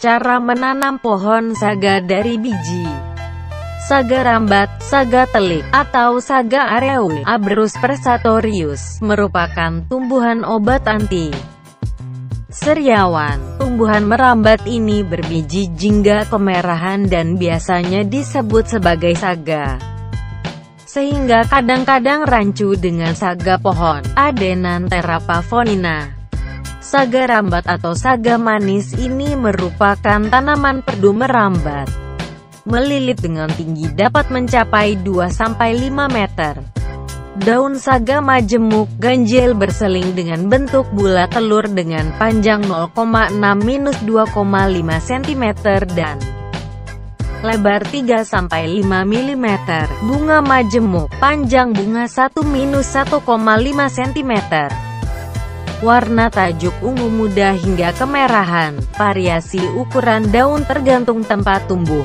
Cara menanam pohon saga dari biji. Saga rambat, saga telik, atau saga areus Abrus persatorius merupakan tumbuhan obat anti seriawan. Tumbuhan merambat ini berbiji jingga kemerahan dan biasanya disebut sebagai saga, sehingga kadang-kadang rancu dengan saga pohon Adenanthera pavonina. Saga rambat atau saga manis ini merupakan tanaman perdu merambat. Melilit dengan tinggi dapat mencapai 2-5 meter. Daun saga majemuk ganjil berseling dengan bentuk bulat telur dengan panjang 0,6-2,5 cm dan lebar 3-5 mm. Bunga majemuk, panjang bunga 1-1,5 cm. Warna tajuk ungu muda hingga kemerahan. Variasi ukuran daun tergantung tempat tumbuh.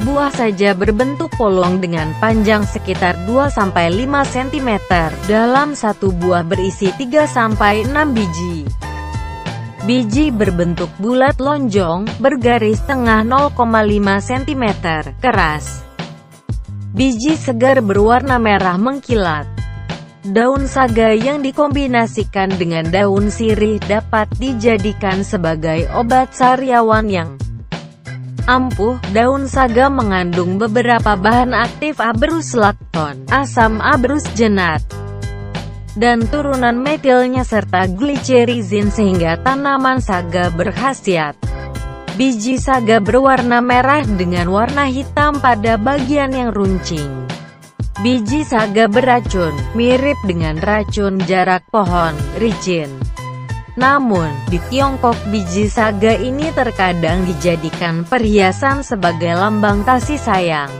Buah saja berbentuk polong dengan panjang sekitar 2-5 cm. Dalam satu buah berisi 3-6 biji. Biji berbentuk bulat lonjong, bergaris tengah 0,5 cm, keras. Biji segar berwarna merah mengkilat. Daun saga yang dikombinasikan dengan daun sirih dapat dijadikan sebagai obat sariawan yang ampuh. Daun saga mengandung beberapa bahan aktif Abrus lactone, asam Abrus jenat, dan turunan metilnya serta glicerizin sehingga tanaman saga berkhasiat. Biji saga berwarna merah dengan warna hitam pada bagian yang runcing. Biji saga beracun, mirip dengan racun jarak pohon, ricin. Namun, di Tiongkok biji saga ini terkadang dijadikan perhiasan sebagai lambang kasih sayang.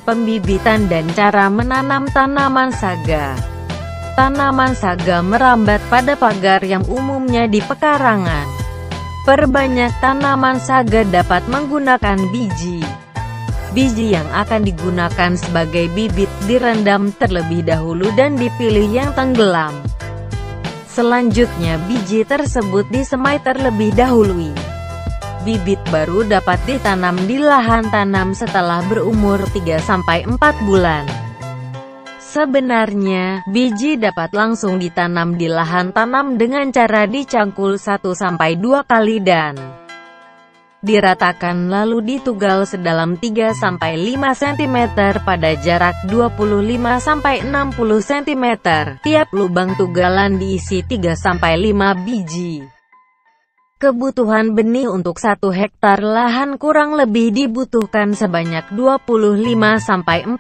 Pembibitan dan cara menanam tanaman saga. Tanaman saga merambat pada pagar yang umumnya di pekarangan. Perbanyak tanaman saga dapat menggunakan biji. Biji yang akan digunakan sebagai bibit direndam terlebih dahulu dan dipilih yang tenggelam. Selanjutnya biji tersebut disemai terlebih dahulu. Bibit baru dapat ditanam di lahan tanam setelah berumur 3-4 bulan. Sebenarnya, biji dapat langsung ditanam di lahan tanam dengan cara dicangkul 1-2 kali dan diratakan lalu ditugal sedalam 3-5 cm pada jarak 25-60 cm. Tiap lubang tugalan diisi 3-5 biji. Kebutuhan benih untuk 1 hektar lahan kurang lebih dibutuhkan sebanyak 25-40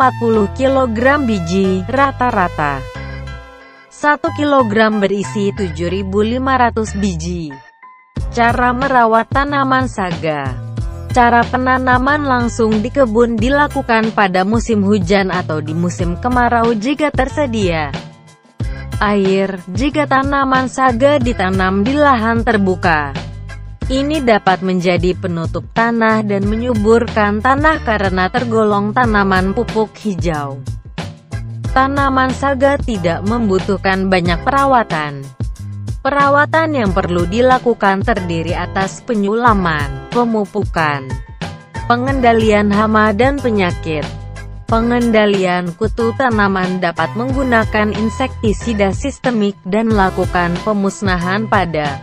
kg biji, rata-rata 1 kg berisi 7.500 biji. Cara merawat tanaman saga. Cara penanaman langsung di kebun dilakukan pada musim hujan atau di musim kemarau jika tersedia air. Jika tanaman saga ditanam di lahan terbuka, ini dapat menjadi penutup tanah dan menyuburkan tanah karena tergolong tanaman pupuk hijau. Tanaman saga tidak membutuhkan banyak perawatan. Perawatan yang perlu dilakukan terdiri atas penyulaman, pemupukan, pengendalian hama dan penyakit. Pengendalian kutu tanaman dapat menggunakan insektisida sistemik dan lakukan pemusnahan pada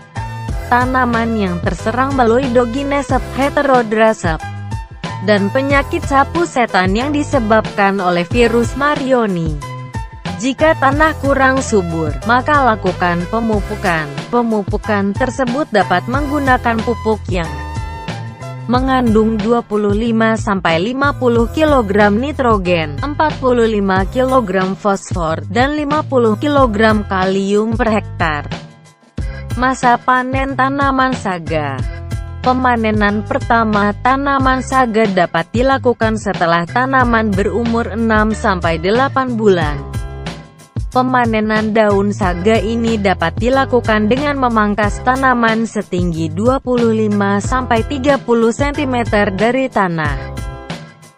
tanaman yang terserang Baloidoginesep heterodrasep dan penyakit sapu setan yang disebabkan oleh virus Marioni. Jika tanah kurang subur, maka lakukan pemupukan. Pemupukan tersebut dapat menggunakan pupuk yang mengandung 25-50 kg nitrogen, 45 kg fosfor, dan 50 kg kalium per hektar. Masa panen tanaman saga. Pemanenan pertama tanaman saga dapat dilakukan setelah tanaman berumur 6-8 bulan. Pemanenan daun saga ini dapat dilakukan dengan memangkas tanaman setinggi 25-30 cm dari tanah.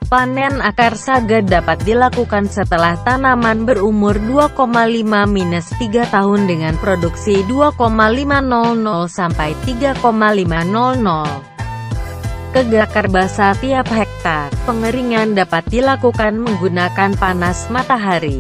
Panen akar saga dapat dilakukan setelah tanaman berumur 2,5-3 tahun dengan produksi 2,500 sampai 3,500 kg akar basah tiap hektar. Pengeringan dapat dilakukan menggunakan panas matahari.